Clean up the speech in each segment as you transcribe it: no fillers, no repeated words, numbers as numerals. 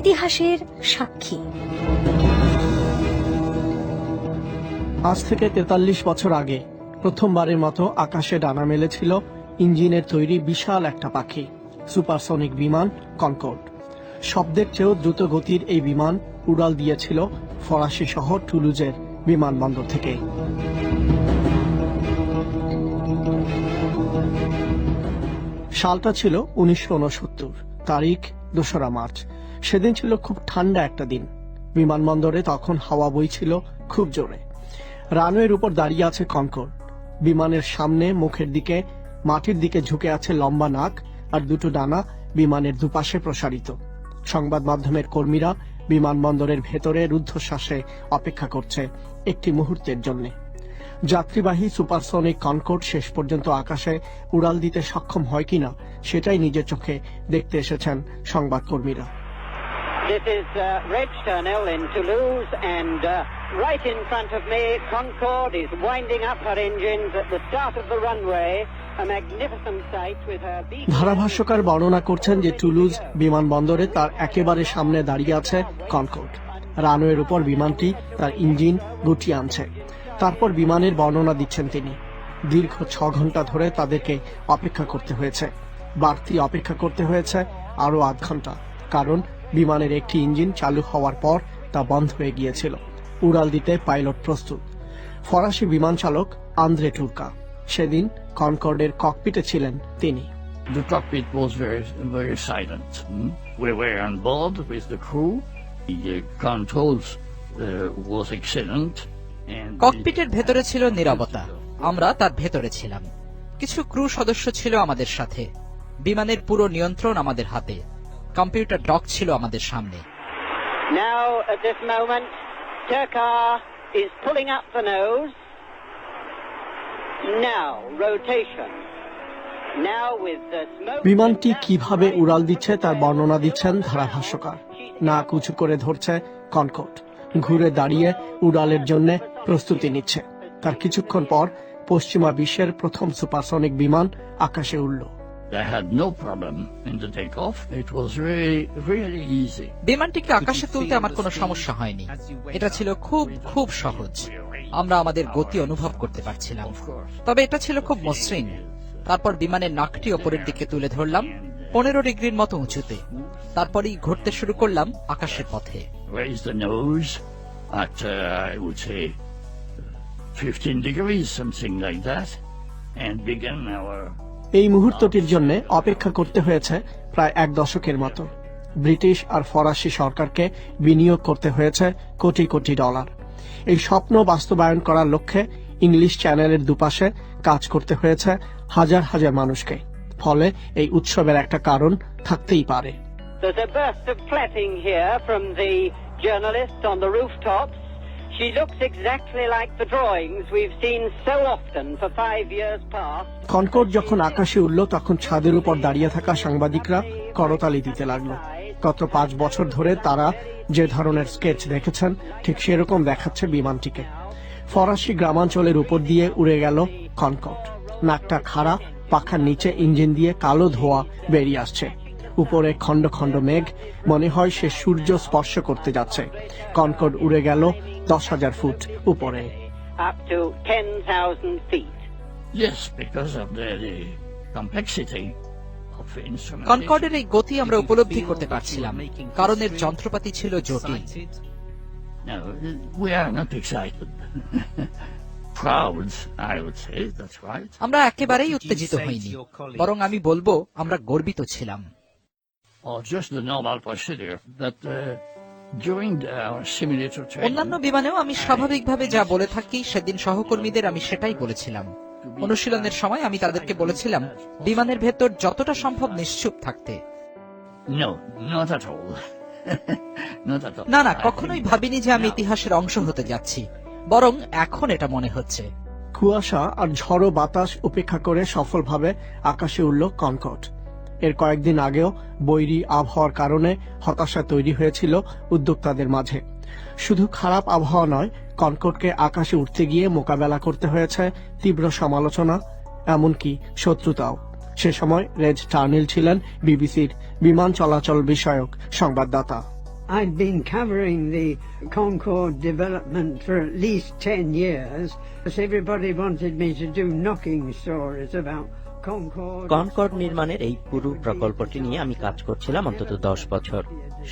ইতিহাসের সাক্ষী। আজ থেকে ৪৩ বছর আগে প্রথমবারের মতো আকাশে ডানা মেলেছিল ইঞ্জিনের তৈরি বিশাল একটা পাখি, সুপারসনিক বিমান কনকর্ড। শব্দের চেয়েও দ্রুত গতির এই বিমান উড়াল দিয়েছিল ফরাসি শহর টুলুজের বিমানবন্দর থেকে। সালটা ছিল ১৯৬৯, তারিখ ২রা মার্চ। সেদিন ছিল খুব ঠান্ডা একটা দিন। বিমানবন্দরে তখন হাওয়া বইছিল খুব জোরে। রানওয়ের উপর দাঁড়িয়ে আছে কনকর্ড। বিমানের সামনে মুখের দিকে মাটির দিকে ঝুঁকে আছে লম্বা নাক আর দুটো ডানা বিমানের দুপাশে প্রসারিত। সংবাদ মাধ্যমের কর্মীরা বিমানবন্দরের ভেতরে রুদ্ধশ্বাসে অপেক্ষা করছে একটি মুহূর্তের জন্য। যাত্রীবাহী সুপারসনিক কনকর্ড শেষ পর্যন্ত আকাশে উড়াল দিতে সক্ষম হয় কিনা সেটাই নিজের চোখে দেখতে এসেছেন সংবাদকর্মীরা। This is Red Tunnel in Toulouse, and right in front of me, Concorde is winding up her engines at the start of the runway. A magnificent sight with her beak. ধারাভাষ্যকার বর্ণনা করছেন যে টুলুজ বিমানবন্দরে তার একেবারে সামনে দাঁড়িয়ে আছে কনকর্ড। রানওয়ের উপর বিমানটি তার ইঞ্জিন গুটিয়ে আনছে। তারপর বিমানের বর্ণনা দিচ্ছেন তিনি। দীর্ঘ ৬ ঘন্টা ধরে তাদেরকে অপেক্ষা করতে হয়েছে। বাড়তি অপেক্ষা করতে হয়েছে আরো ৮ ঘন্টা, কারণ বিমানের একটি ইঞ্জিন চালু হওয়ার পর তা বন্ধ হয়ে গিয়েছিল। উড়াল দিতে পাইলট প্রস্তুত। ফরাসি বিমান চালক আন্দ্রে টুরকা। সেদিন কনকর্ডের ককপিটে ছিলেন তিনি। The cockpit was very silent. We were on board with the crew. The controls was excellent. ককপিটের ভেতরে ছিল নীরবতা। আমরা তার ভেতরে ছিলাম। কিছু ক্রু সদস্য ছিল আমাদের সাথে। বিমানের পুরো নিয়ন্ত্রণ আমাদের হাতে। কম্পিউটার ডক ছিল আমাদের সামনে। Now at this moment, Turkar is pulling up the nose. Now rotation. Now with the smoke. বিমানটি কিভাবে উড়াল দিচ্ছে তার বর্ণনা দিচ্ছেন ধারাভাষ্যকার। নাক উঁচু করে ধরছে কনকর্ড, ঘুরে দাঁড়িয়ে উড়ালের জন্য প্রস্তুতি নিচ্ছে। তার কিছুক্ষণ পর পশ্চিমা বিশ্বের প্রথম সুপারসনিক বিমান আকাশে উড়ল। I had no problem in the takeoff. It was really easy. বিমানটিকে আকাশে তুলতে আমার কোনো সমস্যা হয়নি। এটা ছিল খুব সহজ। আমরা আমাদের গতি অনুভব করতে পারছিলাম। তবে এটা ছিল খুব মসৃণ। তারপর বিমানের নাকটি ওপরের দিকে তুলে ধরলাম ১৫ ডিগ্রির মতো উঁচুতে। তারপরই ঘুরতে শুরু করলাম আকাশের পথে। Raised the nose at, I would say, 15 degrees, something like that, and began our... এই মুহূর্তটির জন্য অপেক্ষা করতে হয়েছে প্রায় ১ দশকের মতো। ব্রিটিশ আর ফরাসি সরকারকে বিনিয়োগ করতে হয়েছে কোটি কোটি ডলার। এই স্বপ্ন বাস্তবায়ন করার লক্ষ্যে ইংলিশ চ্যানেলের দুপাশে কাজ করতে হয়েছে হাজার হাজার মানুষকে। ফলে এই উৎসবের একটা কারণ থাকতেই পারে। There's a burst of clapping here from the journalist on the rooftops. She looks exactly like the drawings we've seen so often for 5 years past. Concord যখন আকাশে উঠল তখন ছাদের উপর দাঁড়িয়ে থাকা সাংবাদিকরা করতালি দিতে লাগলো। গত ৫ বছর ধরে তারা যে ধরনের স্কেচ দেখেছেন ঠিক সেরকম দেখাচ্ছে বিমানটিকে। ফরাসি গ্রামাঞ্চলের উপর দিয়ে উড়ে গেল কনকর্ড। নাকটা খাড়া, পাখার নিচে ইঞ্জিন দিয়ে কালো ধোঁয়া বেরিয়ে আসছে। উপরে খন্ড খন্ড মেঘ, মনে হয় সে সূর্য স্পর্শ করতে যাচ্ছে। কনকর্ড উড়ে গেল ১০,০০০ ফুট উপরে। Up to 10,000 feet. Yes, because of the complexity of instrumentation. কনকর্ডের এই গতি আমরা উপলব্ধি করতে পারছিলাম, কারণ এর যন্ত্রপাতি ছিল জটিল। No, we are not excited. Proud, I would say, that's right. আমরা একেবারেই উত্তেজিত হইনি, বরং আমি বলবো আমরা গর্বিত ছিলাম। Or just the normal procedure that during our simulator training. অন্যান্য বিমানেও আমি স্বাভাবিকভাবে যা বলে থাকি সেদিন সহকর্মীদের আমি সেটাই বলেছিলাম। অনুশীলনের সময় আমি তাদেরকে বলেছিলাম বিমানের ভেতর যতটা সম্ভব নিশ্চুপ থাকতে। No, not at all. Not at all. না, কখনোই ভাবিনি যে আমি ইতিহাসের অংশ হতে যাচ্ছি, বরং এখন এটা মনে হচ্ছে। কুয়াশা আর ঝড়ো বাতাস উপেক্ষা করে সফলভাবে আকাশে উড়ল কনকর্ড। এর কয়েকদিন আগেও বৈরী আবহাওয়ার কারণে হতাশা তৈরি হয়েছিল উদ্যোক্তাদের মাঝে। শুধু খারাপ আবহাওয়া নয়, কনকর্ডকে আকাশে উঠতে গিয়ে মোকাবেলা করতে হয়েছে তীব্র সমালোচনা, এমনকি শত্রুতাও। সে সময় রেজ টার্নেল ছিলেন বিবিসির বিমান চলাচল বিষয়ক সংবাদদাতা। I'd been covering the Concorde development for at least 10 years, because everybody wanted me to do knocking stories about Concorde. Concorde নির্মাণের এই পুরো প্রকল্পটি নিয়ে আমি কাজ করছিলাম অন্তত 10 বছর।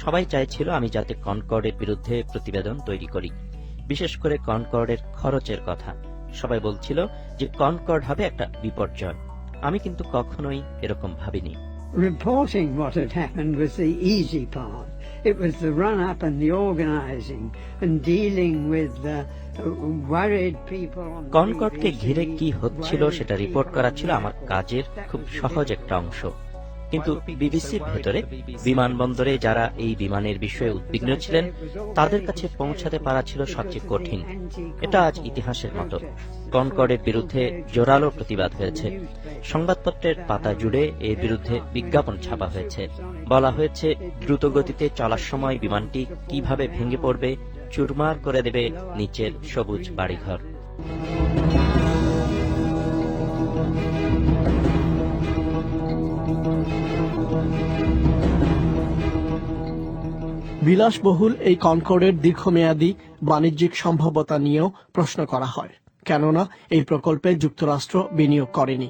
সবাই চাইছিল আমি যাতে কনকর্ডের বিরুদ্ধে প্রতিবেদন তৈরি করি, বিশেষ করে কনকর্ডের খরচের কথা। সবাই বলছিল যে কনকর্ড হবে একটা বিপর্যয়। আমি কিন্তু কখনোই এরকম ভাবিনি। Reporting what had happened was the easy part. It was the run-up and the organising and dealing with the worried people on the কনকর্ডকে BBC, ঘিরে কি হচ্ছিল worried সেটা রিপোর্ট people করা on ছিল the আমার কাজের খুব সহজ একটা অংশ। কিন্তু বিবিসির ভেতরে বিমানবন্দরে যারা এই বিমানের বিষয়ে উদ্বিগ্ন ছিলেন তাদের কাছে পৌঁছাতে পারা ছিল সবচেয়ে কঠিন। এটা আজ ইতিহাসের মতো। কনকর্ডের বিরুদ্ধে জোরালো প্রতিবাদ হয়েছে। সংবাদপত্রের পাতা জুড়ে এর বিরুদ্ধে বিজ্ঞাপন ছাপা হয়েছে। বলা হয়েছে দ্রুত গতিতে চলার সময় বিমানটি কিভাবে ভেঙে পড়বে, চুরমার করে দেবে নিচের সবুজ বাড়িঘর। বিলাসবহুল এই কনকর্ডের দীর্ঘমেয়াদী বাণিজ্যিক সম্ভাব্যতা নিয়েও প্রশ্ন করা হয়, কেননা এই প্রকল্পে যুক্তরাষ্ট্র বিনিয়োগ করেনি।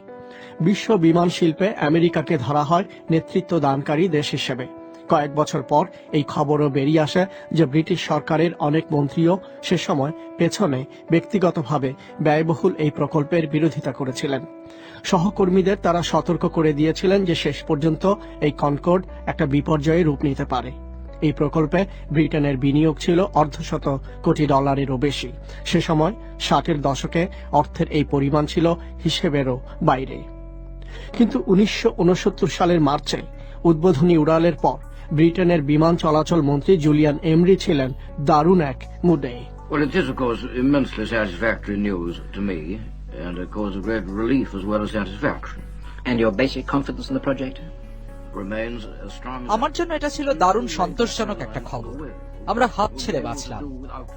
বিশ্ব বিমান শিল্পে আমেরিকাকে ধরা হয় নেতৃত্ব দানকারী দেশ হিসেবে। কয়েক বছর পর এই খবরও বেরিয়ে আসে যে ব্রিটিশ সরকারের অনেক মন্ত্রীও সে সময় পেছনে ব্যক্তিগতভাবে ব্যয়বহুল এই প্রকল্পের বিরোধিতা করেছিলেন। সহকর্মীদের তারা সতর্ক করে দিয়েছিলেন যে শেষ পর্যন্ত এই কনকর্ড একটা বিপর্যয়ে রূপ নিতে পারে। এই প্রকল্পে ব্রিটেনের বিনিয়োগ ছিল $150 কোটি বেশি। সে সময় 60-এর দশকে অর্থের এই পরিমাণ ছিল হিসেবেরও বাইরে। কিন্তু 1969 সালের মার্চে উদ্বোধনী উড়ালের পর ব্রিটেনের বিমান চলাচল মন্ত্রী জুলিয়ান এমরি ছিলেন দারুণ এক মুডে। Well, it is, of course, immensely satisfactory news to me, and a cause of great relief as well as satisfaction. And your basic confidence in the project? Remains as strong as আমার জন্য এটা ছিল দারুণ সন্তোষজনক একটা খবর। আমরা হাত ছেড়ে বাঁচলাম।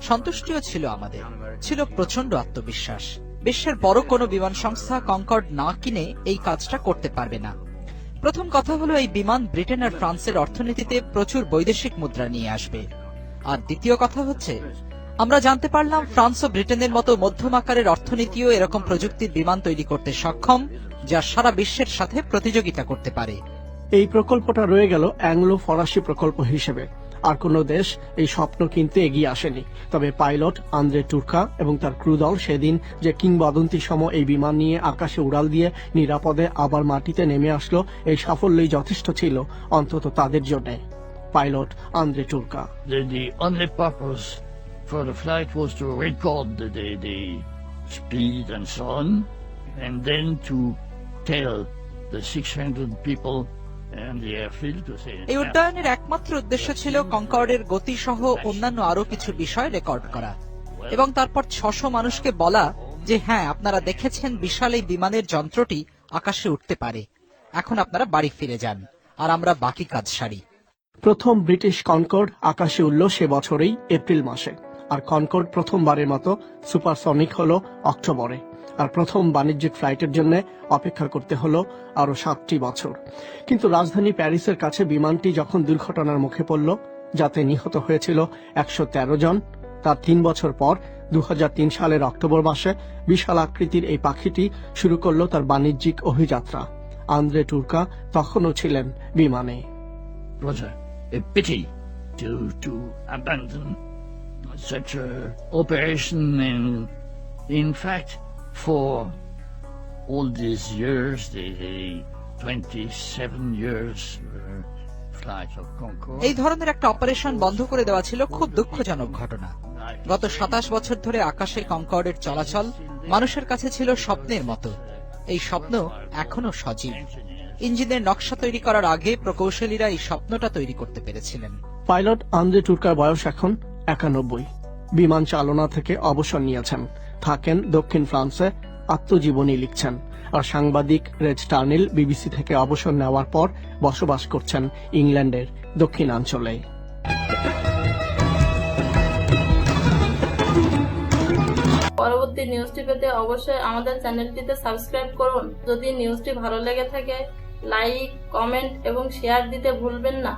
সন্তুষ্টিও ছিল আমাদের, ছিল প্রচন্ড আত্মবিশ্বাস। বিশ্বের বড় কোনো বিমান সংস্থা কনকর্ড না কিনে এই কাজটা করতে পারবে না। প্রথম কথা হলো এই বিমান ব্রিটেন আর ফ্রান্সের অর্থনীতিতে প্রচুর বৈদেশিক মুদ্রা নিয়ে আসবে। আর দ্বিতীয় কথা হচ্ছে আমরা জানতে পারলাম ফ্রান্স ও ব্রিটেনের মতো মধ্যম আকারের অর্থনীতিও এরকম প্রযুক্তির বিমান তৈরি করতে সক্ষম, যা সারা বিশ্বের সাথে প্রতিযোগিতা করতে পারে। এই প্রকল্পটা রয়ে গেল অ্যাংলো ফরাসি প্রকল্প হিসেবে। আর কোন দেশ এই স্বপ্ন কিনতে এগিয়ে আসেনি। তবে পাইলট আন্দ্রে টুর্কা এবং তার ক্রু দল সেদিন যে কিংবদন্তি সম এই বিমান নিয়ে আকাশে উড়াল দিয়ে নিরাপদে আবার মাটিতে নেমে আসলো, এই সাফল্যই যথেষ্ট ছিল অন্তত তাদের জন্য। Pilot Andre Turka. The only purpose for the flight was to record the speed and so on, and then to tell the 600 people and the airfield to say. এই উড্ডয়নের একমাত্র উদ্দেশ্য ছিল কনকর্ডের গতি সহ অন্যান্য আরো কিছু বিষয় রেকর্ড করা এবং তারপর 600 মানুষকে বলা যে হ্যাঁ, আপনারা দেখেছেন বিশাল এই বিমানের যন্ত্রটি আকাশে উঠতে পারে। এখন আপনারা বাড়ি ফিরে যান আর আমরা বাকি কাজ সারি। প্রথম ব্রিটিশ কনকর্ড আকাশে উড়ল সে বছরেই এপ্রিল মাসে, আর কনকর্ড প্রথমবারের মতো সুপারসনিক হলো অক্টোবরে। আর প্রথম বাণিজ্যিক ফ্লাইটের জন্য অপেক্ষা করতে হলো আরো 7টি বছর। কিন্তু রাজধানী প্যারিসের কাছে বিমানটি যখন দুর্ঘটনার মুখে পড়ল, যাতে নিহত হয়েছিল 113 জন, তার 3 বছর পর 2003 সালের অক্টোবর মাসে বিশাল আকৃতির এই পাখিটি শুরু করলো তার বাণিজ্যিক অভিযাত্রা। আন্দ্রে টুর্কা তখনও ছিলেন বিমানে। It was a pity to abandon such a operation, and in fact for all these years, the 27 years flight of Concorde. এই ধরনের একটা অপারেশন বন্ধ করে দেওয়া ছিল খুব দুঃখজনক ঘটনা। গত 27 বছর ধরে আকাশে কনকর্ডের চলাচল মানুষের কাছে ছিল স্বপ্নের মতো। এই স্বপ্ন এখনো সজীব। ইঞ্জিনের নকশা তৈরি করার আগে প্রকৌশলীরা এই স্বপ্নটা তৈরি করতে পেরেছিলেন। পাইলট আন্দ্রে টুর্কার বয়স এখন 91। বিমান চালনা থেকে অবসর নিয়েছেন, থাকেন দক্ষিণ ফ্রান্সে, আত্মজীবনী লিখছেন। আর সাংবাদিক রেজ টার্নিল বিবিসি থেকে অবসর নেওয়ার পর বসবাস করছেন ইংল্যান্ডের দক্ষিণাঞ্চলে। পরবর্তী নিউজটি পেতে অবশ্যই আমাদের চ্যানেলটিতে সাবস্ক্রাইব করুন। যদি নিউজটি ভালো লেগে থাকে লাইক, কমেন্ট এবং শেয়ার দিতে ভুলবেন না।